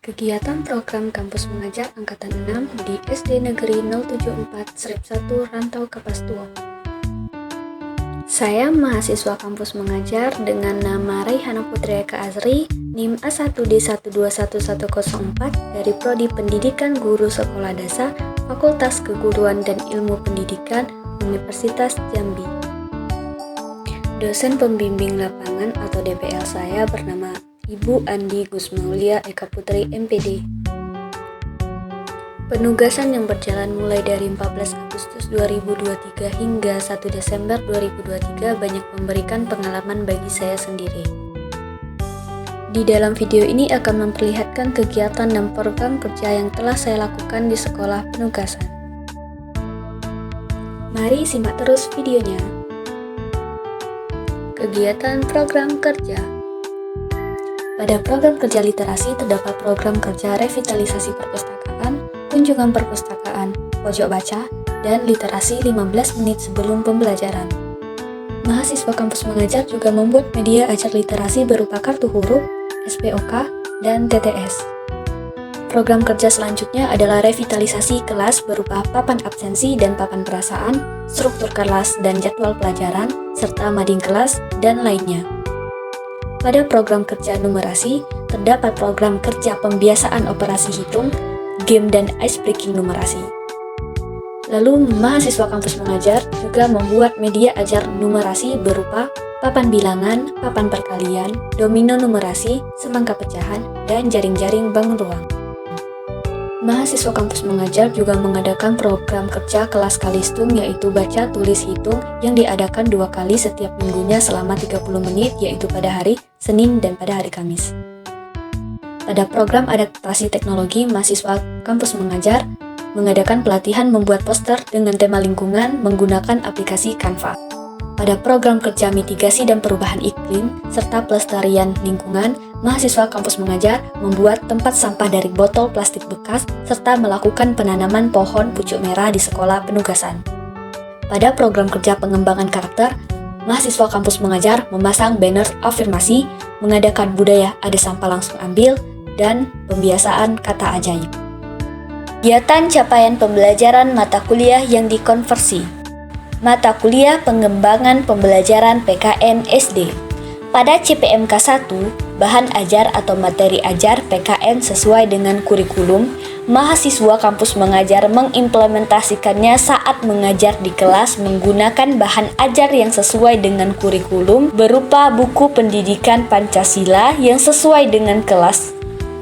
Kegiatan program Kampus Mengajar Angkatan 6 di SD Negeri 074 Srip 1 Rantau Kapas Tua. Saya mahasiswa Kampus Mengajar dengan nama Raihana Putri Eka Azri, NIM A1D121104 dari Prodi Pendidikan Guru Sekolah Dasar, Fakultas Keguruan dan Ilmu Pendidikan, Universitas Jambi. Dosen pembimbing lapangan atau DPL saya bernama Ibu Andi Gusmaulia Eka Putri MPD. Penugasan yang berjalan mulai dari 14 Agustus 2023 hingga 1 Desember 2023 banyak memberikan pengalaman bagi saya sendiri. Di dalam video ini akan memperlihatkan kegiatan dan program kerja yang telah saya lakukan di sekolah penugasan. Mari simak terus videonya. Kegiatan program kerja. Pada program kerja literasi terdapat program kerja revitalisasi perpustakaan, kunjungan perpustakaan, pojok baca, dan literasi 15 menit sebelum pembelajaran. Mahasiswa Kampus Mengajar juga membuat media ajar literasi berupa kartu huruf, SPOK, dan TTS. Program kerja selanjutnya adalah revitalisasi kelas berupa papan absensi dan papan perasaan, struktur kelas dan jadwal pelajaran, serta mading kelas, dan lainnya. Pada program kerja numerasi, terdapat program kerja pembiasaan operasi hitung, game dan icebreaking numerasi. Lalu, mahasiswa Kampus Mengajar juga membuat media ajar numerasi berupa papan bilangan, papan perkalian, domino numerasi, semangka pecahan, dan jaring-jaring bangun ruang. Mahasiswa Kampus Mengajar juga mengadakan program kerja kelas Kalistung yaitu baca, tulis, hitung yang diadakan 2 kali setiap minggunya selama 30 menit yaitu pada hari Senin dan pada hari Kamis. Pada program adaptasi teknologi, mahasiswa Kampus Mengajar mengadakan pelatihan membuat poster dengan tema lingkungan menggunakan aplikasi Canva. Pada program kerja mitigasi dan perubahan iklim serta pelestarian lingkungan, mahasiswa Kampus Mengajar membuat tempat sampah dari botol plastik bekas serta melakukan penanaman pohon pucuk merah di sekolah penugasan. Pada program kerja pengembangan karakter, mahasiswa Kampus Mengajar memasang banner afirmasi, mengadakan budaya ada sampah langsung ambil, dan pembiasaan kata ajaib. Kegiatan capaian pembelajaran mata kuliah yang dikonversi. Mata kuliah pengembangan pembelajaran PKN SD. Pada CPMK 1, bahan ajar atau materi ajar PKN sesuai dengan kurikulum, mahasiswa Kampus Mengajar mengimplementasikannya saat mengajar di kelas menggunakan bahan ajar yang sesuai dengan kurikulum berupa buku pendidikan Pancasila yang sesuai dengan kelas.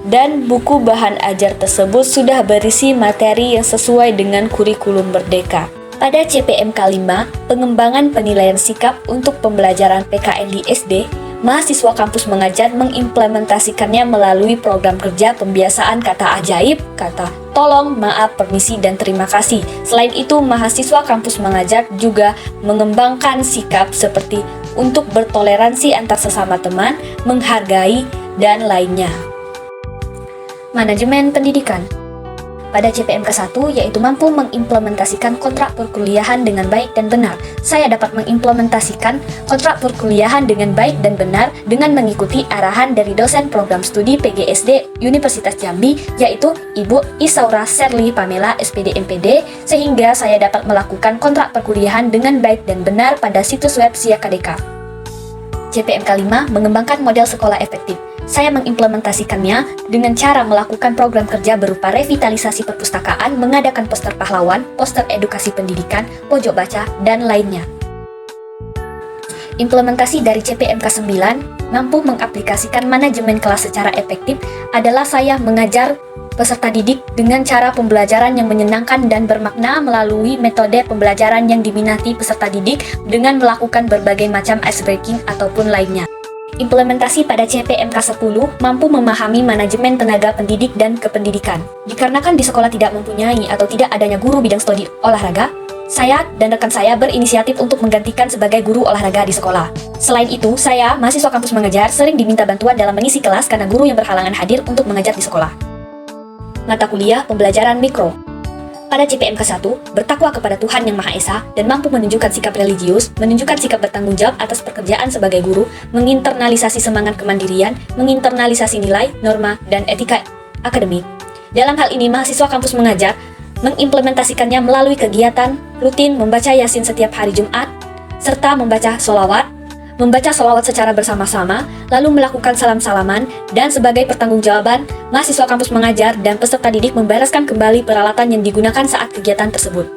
Dan buku bahan ajar tersebut sudah berisi materi yang sesuai dengan kurikulum Merdeka. Pada CPMK 5, pengembangan penilaian sikap untuk pembelajaran PKN di SD, mahasiswa Kampus Mengajar mengimplementasikannya melalui program kerja pembiasaan kata ajaib, kata tolong, maaf, permisi, dan terima kasih. Selain itu, mahasiswa Kampus Mengajar juga mengembangkan sikap seperti untuk bertoleransi antar sesama teman, menghargai, dan lainnya. Manajemen pendidikan. Pada CPMK 1, yaitu mampu mengimplementasikan kontrak perkuliahan dengan baik dan benar. Saya dapat mengimplementasikan kontrak perkuliahan dengan baik dan benar dengan mengikuti arahan dari dosen program studi PGSD Universitas Jambi, yaitu Ibu Isaura Serli Pamela SPD MPD, sehingga saya dapat melakukan kontrak perkuliahan dengan baik dan benar pada situs web Siakadeka. CPMK 5 mengembangkan model sekolah efektif. Saya mengimplementasikannya dengan cara melakukan program kerja berupa revitalisasi perpustakaan, mengadakan poster pahlawan, poster edukasi pendidikan, pojok baca, dan lainnya. Implementasi dari CPMK 9 mampu mengaplikasikan manajemen kelas secara efektif adalah saya mengajar peserta didik dengan cara pembelajaran yang menyenangkan dan bermakna melalui metode pembelajaran yang diminati peserta didik dengan melakukan berbagai macam icebreaking ataupun lainnya. Implementasi pada CPMK 10 mampu memahami manajemen tenaga pendidik dan kependidikan. Dikarenakan di sekolah tidak mempunyai atau tidak adanya guru bidang studi olahraga, saya dan rekan saya berinisiatif untuk menggantikan sebagai guru olahraga di sekolah. Selain itu, saya, mahasiswa Kampus Mengajar, sering diminta bantuan dalam mengisi kelas karena guru yang berhalangan hadir untuk mengajar di sekolah. Mata kuliah pembelajaran mikro. Pada CPMK 1, bertakwa kepada Tuhan Yang Maha Esa dan mampu menunjukkan sikap religius, menunjukkan sikap bertanggung jawab atas pekerjaan sebagai guru, menginternalisasi semangat kemandirian, menginternalisasi nilai, norma, dan etika akademik. Dalam hal ini, mahasiswa kampus mengajar mengimplementasikannya melalui kegiatan rutin membaca Yasin setiap hari Jumat, serta membaca sholawat secara bersama-sama, lalu melakukan salam-salaman, dan sebagai pertanggungjawaban, mahasiswa kampus mengajar dan peserta didik membereskan kembali peralatan yang digunakan saat kegiatan tersebut.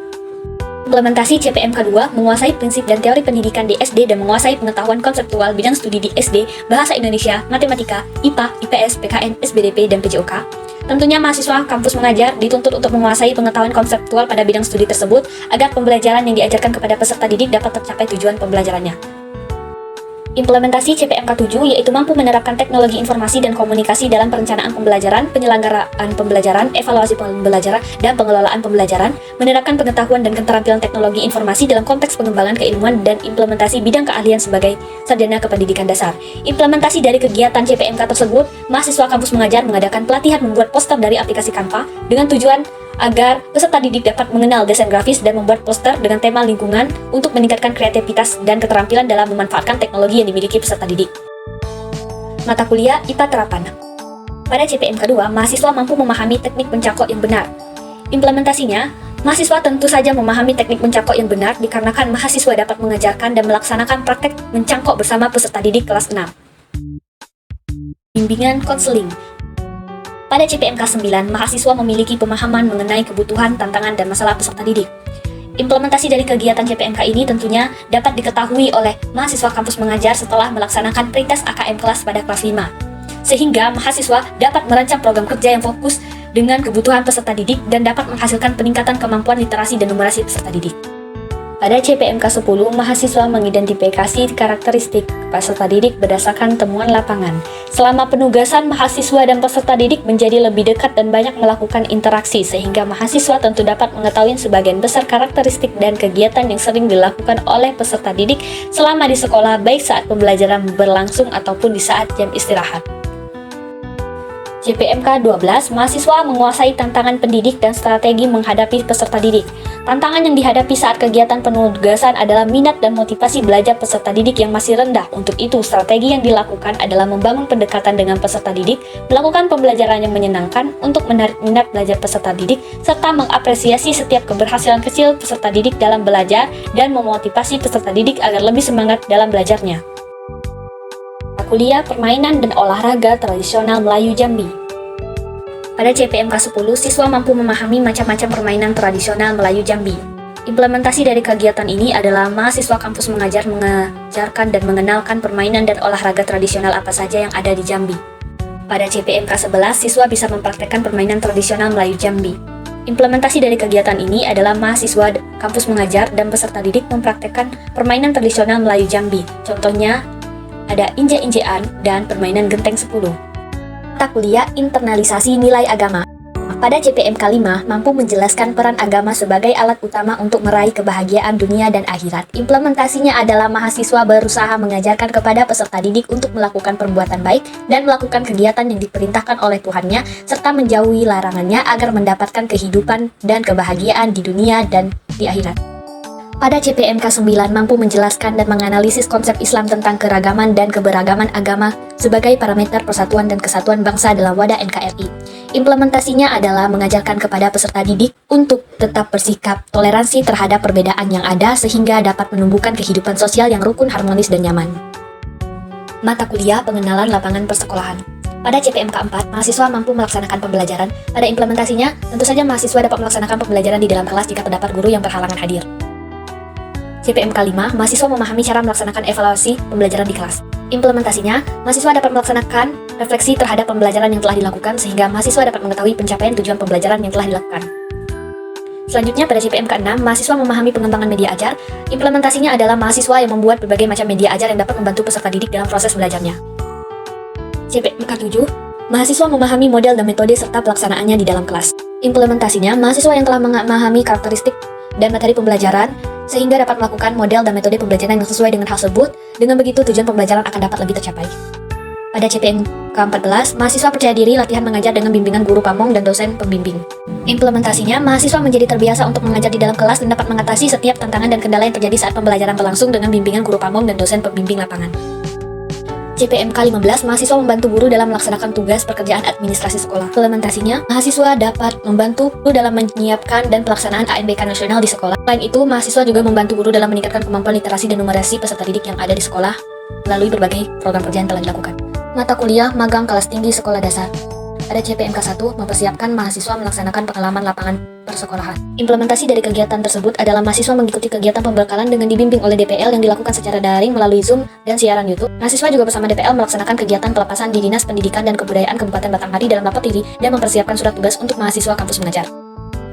Implementasi CPMK 2 menguasai prinsip dan teori pendidikan di SD dan menguasai pengetahuan konseptual bidang studi di SD, Bahasa Indonesia, Matematika, IPA, IPS, PKN, SBDP, dan PJOK. Tentunya mahasiswa kampus mengajar dituntut untuk menguasai pengetahuan konseptual pada bidang studi tersebut agar pembelajaran yang diajarkan kepada peserta didik dapat tercapai tujuan pembelajarannya. Implementasi CPMK 7 yaitu mampu menerapkan teknologi informasi dan komunikasi dalam perencanaan pembelajaran, penyelenggaraan pembelajaran, evaluasi pembelajaran, dan pengelolaan pembelajaran, menerapkan pengetahuan dan keterampilan teknologi informasi dalam konteks pengembangan keilmuan dan implementasi bidang keahlian sebagai sarjana kependidikan dasar. Implementasi dari kegiatan CPMK tersebut, mahasiswa kampus mengajar mengadakan pelatihan membuat poster dari aplikasi Canva dengan tujuan agar peserta didik dapat mengenal desain grafis dan membuat poster dengan tema lingkungan untuk meningkatkan kreativitas dan keterampilan dalam memanfaatkan teknologi yang dimiliki peserta didik. Mata kuliah IPA Terapan. Pada CPMK 2, mahasiswa mampu memahami teknik mencangkok yang benar. Implementasinya, mahasiswa tentu saja memahami teknik mencangkok yang benar dikarenakan mahasiswa dapat mengajarkan dan melaksanakan praktek mencangkok bersama peserta didik kelas 6. Bimbingan konseling. Pada CPMK 9, mahasiswa memiliki pemahaman mengenai kebutuhan, tantangan, dan masalah peserta didik. Implementasi dari kegiatan CPMK ini tentunya dapat diketahui oleh mahasiswa kampus mengajar setelah melaksanakan pretest AKM kelas pada kelas 5. Sehingga mahasiswa dapat merancang program kerja yang fokus dengan kebutuhan peserta didik dan dapat menghasilkan peningkatan kemampuan literasi dan numerasi peserta didik. Pada CPMK 10, mahasiswa mengidentifikasi karakteristik peserta didik berdasarkan temuan lapangan. Selama penugasan, mahasiswa dan peserta didik menjadi lebih dekat dan banyak melakukan interaksi, sehingga mahasiswa tentu dapat mengetahui sebagian besar karakteristik dan kegiatan yang sering dilakukan oleh peserta didik selama di sekolah, baik saat pembelajaran berlangsung ataupun di saat jam istirahat. CPMK 12, mahasiswa menguasai tantangan pendidik dan strategi menghadapi peserta didik. Tantangan yang dihadapi saat kegiatan penugasan adalah minat dan motivasi belajar peserta didik yang masih rendah. Untuk itu, strategi yang dilakukan adalah membangun pendekatan dengan peserta didik, melakukan pembelajaran yang menyenangkan untuk menarik minat belajar peserta didik, serta mengapresiasi setiap keberhasilan kecil peserta didik dalam belajar dan memotivasi peserta didik agar lebih semangat dalam belajarnya. Kuliah Permainan dan Olahraga Tradisional Melayu Jambi. Pada CPMK 10, siswa mampu memahami macam-macam permainan tradisional Melayu Jambi. Implementasi dari kegiatan ini adalah mahasiswa kampus mengajarkan dan mengenalkan permainan dan olahraga tradisional apa saja yang ada di Jambi. Pada CPMK 11, siswa bisa mempraktekkan permainan tradisional Melayu Jambi. Implementasi dari kegiatan ini adalah mahasiswa kampus mengajar dan peserta didik mempraktekkan permainan tradisional Melayu Jambi. Contohnya, ada injek-injekan dan permainan genteng 10. Mata kuliah Internalisasi Nilai Agama. Pada CPMK 5, mampu menjelaskan peran agama sebagai alat utama untuk meraih kebahagiaan dunia dan akhirat. Implementasinya adalah mahasiswa berusaha mengajarkan kepada peserta didik untuk melakukan perbuatan baik dan melakukan kegiatan yang diperintahkan oleh Tuhannya, serta menjauhi larangannya agar mendapatkan kehidupan dan kebahagiaan di dunia dan di akhirat. Pada CPMK 9 mampu menjelaskan dan menganalisis konsep Islam tentang keragaman dan keberagaman agama sebagai parameter persatuan dan kesatuan bangsa dalam wadah NKRI. Implementasinya adalah mengajarkan kepada peserta didik untuk tetap bersikap toleransi terhadap perbedaan yang ada sehingga dapat menumbuhkan kehidupan sosial yang rukun, harmonis, dan nyaman. Mata kuliah Pengenalan Lapangan Persekolahan. Pada CPMK 4, mahasiswa mampu melaksanakan pembelajaran. Pada implementasinya, tentu saja mahasiswa dapat melaksanakan pembelajaran di dalam kelas jika terdapat guru yang berhalangan hadir. CPMK 5, mahasiswa memahami cara melaksanakan evaluasi pembelajaran di kelas. Implementasinya, mahasiswa dapat melaksanakan refleksi terhadap pembelajaran yang telah dilakukan sehingga mahasiswa dapat mengetahui pencapaian tujuan pembelajaran yang telah dilakukan. Selanjutnya, pada CPMK 6, mahasiswa memahami pengembangan media ajar. Implementasinya adalah mahasiswa yang membuat berbagai macam media ajar yang dapat membantu peserta didik dalam proses belajarnya. CPMK 7, mahasiswa memahami model dan metode serta pelaksanaannya di dalam kelas. Implementasinya, mahasiswa yang telah memahami karakteristik dan materi pembelajaran sehingga dapat melakukan model dan metode pembelajaran yang sesuai dengan hal tersebut. Dengan begitu, tujuan pembelajaran akan dapat lebih tercapai. Pada CPMK 14, mahasiswa percaya diri latihan mengajar dengan bimbingan guru pamong dan dosen pembimbing. Implementasinya, mahasiswa menjadi terbiasa untuk mengajar di dalam kelas dan dapat mengatasi setiap tantangan dan kendala yang terjadi saat pembelajaran berlangsung dengan bimbingan guru pamong dan dosen pembimbing lapangan. CPMK 15, mahasiswa membantu guru dalam melaksanakan tugas pekerjaan administrasi sekolah. Implementasinya, mahasiswa dapat membantu guru dalam menyiapkan dan pelaksanaan ANBK nasional di sekolah. Selain itu, mahasiswa juga membantu guru dalam meningkatkan kemampuan literasi dan numerasi peserta didik yang ada di sekolah melalui berbagai program kerja yang telah dilakukan. Mata kuliah magang kelas tinggi sekolah dasar. Pada CPMK 1, mempersiapkan mahasiswa melaksanakan pengalaman lapangan persekolahan. Implementasi dari kegiatan tersebut adalah mahasiswa mengikuti kegiatan pembekalan dengan dibimbing oleh DPL yang dilakukan secara daring melalui Zoom dan siaran YouTube. Mahasiswa juga bersama DPL melaksanakan kegiatan pelepasan di Dinas Pendidikan dan Kebudayaan Kabupaten Batanghari dalam rapat diri dan mempersiapkan surat tugas untuk mahasiswa kampus mengajar.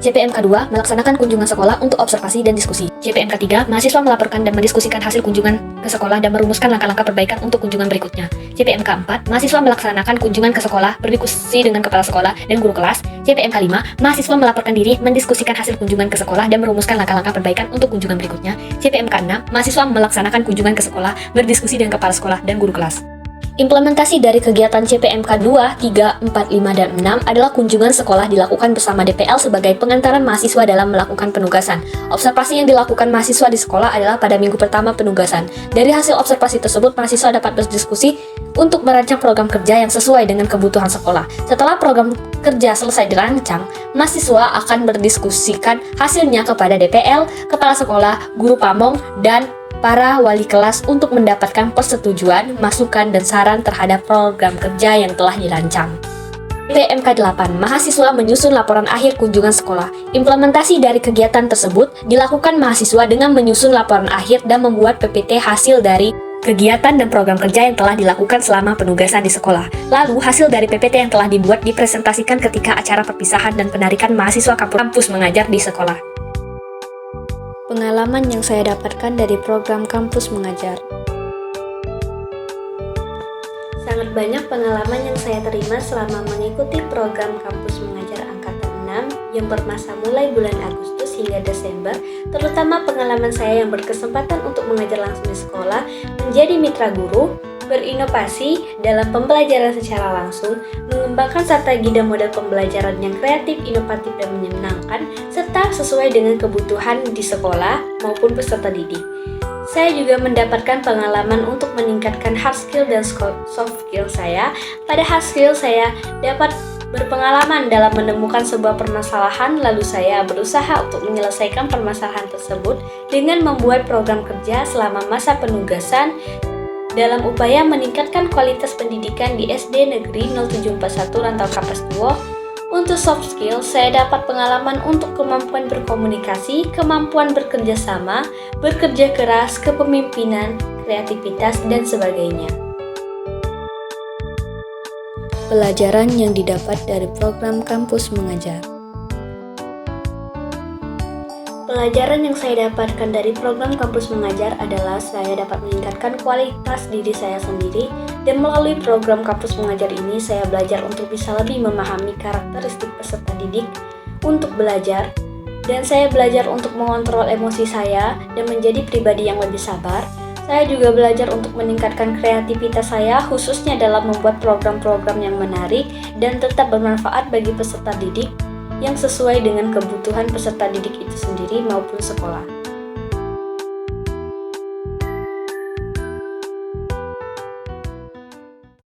CPMK 2, melaksanakan kunjungan sekolah untuk observasi dan diskusi. CPMK 3, mahasiswa melaporkan dan mendiskusikan hasil kunjungan ke sekolah dan merumuskan langkah-langkah perbaikan untuk kunjungan berikutnya. CPMK 4, mahasiswa melaksanakan kunjungan ke sekolah, berdiskusi dengan kepala sekolah dan guru kelas. CPMK 5, mahasiswa melaporkan diri, mendiskusikan hasil kunjungan ke sekolah dan merumuskan langkah-langkah perbaikan untuk kunjungan berikutnya. CPMK 6, mahasiswa melaksanakan kunjungan ke sekolah, berdiskusi dengan kepala sekolah dan guru kelas. Implementasi dari kegiatan CPMK 2, 3, 4, 5, dan 6 adalah kunjungan sekolah dilakukan bersama DPL sebagai pengantaran mahasiswa dalam melakukan penugasan. Observasi yang dilakukan mahasiswa di sekolah adalah pada minggu pertama penugasan. Dari hasil observasi tersebut, mahasiswa dapat berdiskusi untuk merancang program kerja yang sesuai dengan kebutuhan sekolah. Setelah program kerja selesai dirancang, mahasiswa akan berdiskusikan hasilnya kepada DPL, kepala sekolah, guru pamong, dan para wali kelas untuk mendapatkan persetujuan, masukan, dan saran terhadap program kerja yang telah dirancang. CPMK 8, mahasiswa menyusun laporan akhir kunjungan sekolah. Implementasi dari kegiatan tersebut dilakukan mahasiswa dengan menyusun laporan akhir dan membuat PPT hasil dari kegiatan dan program kerja yang telah dilakukan selama penugasan di sekolah. Lalu, hasil dari PPT yang telah dibuat dipresentasikan ketika acara perpisahan dan penarikan mahasiswa kampus mengajar di sekolah. Pengalaman yang saya dapatkan dari program kampus mengajar. Sangat banyak pengalaman yang saya terima selama mengikuti program kampus mengajar angkatan 6 yang bermasa mulai bulan Agustus hingga Desember, terutama pengalaman saya yang berkesempatan untuk mengajar langsung di sekolah, menjadi mitra guru, berinovasi dalam pembelajaran secara langsung, mengembangkan strategi dan model pembelajaran yang kreatif, inovatif, dan menyenangkan, serta sesuai dengan kebutuhan di sekolah maupun peserta didik. Saya juga mendapatkan pengalaman untuk meningkatkan hard skill dan soft skill saya. Pada hard skill, saya dapat berpengalaman dalam menemukan sebuah permasalahan, lalu saya berusaha untuk menyelesaikan permasalahan tersebut dengan membuat program kerja selama masa penugasan, dalam upaya meningkatkan kualitas pendidikan di SD Negeri 0741 Rantau Kapas Duo. Untuk soft skill, saya dapat pengalaman untuk kemampuan berkomunikasi, kemampuan bekerja sama, bekerja keras, kepemimpinan, kreativitas, dan sebagainya. Pelajaran yang didapat dari program kampus mengajar. Pelajaran yang saya dapatkan dari program kampus mengajar adalah saya dapat meningkatkan kualitas diri saya sendiri, dan melalui program kampus mengajar ini saya belajar untuk bisa lebih memahami karakteristik peserta didik untuk belajar, dan saya belajar untuk mengontrol emosi saya dan menjadi pribadi yang lebih sabar. Saya juga belajar untuk meningkatkan kreativitas saya, khususnya dalam membuat program-program yang menarik dan tetap bermanfaat bagi peserta didik yang sesuai dengan kebutuhan peserta didik itu sendiri maupun sekolah.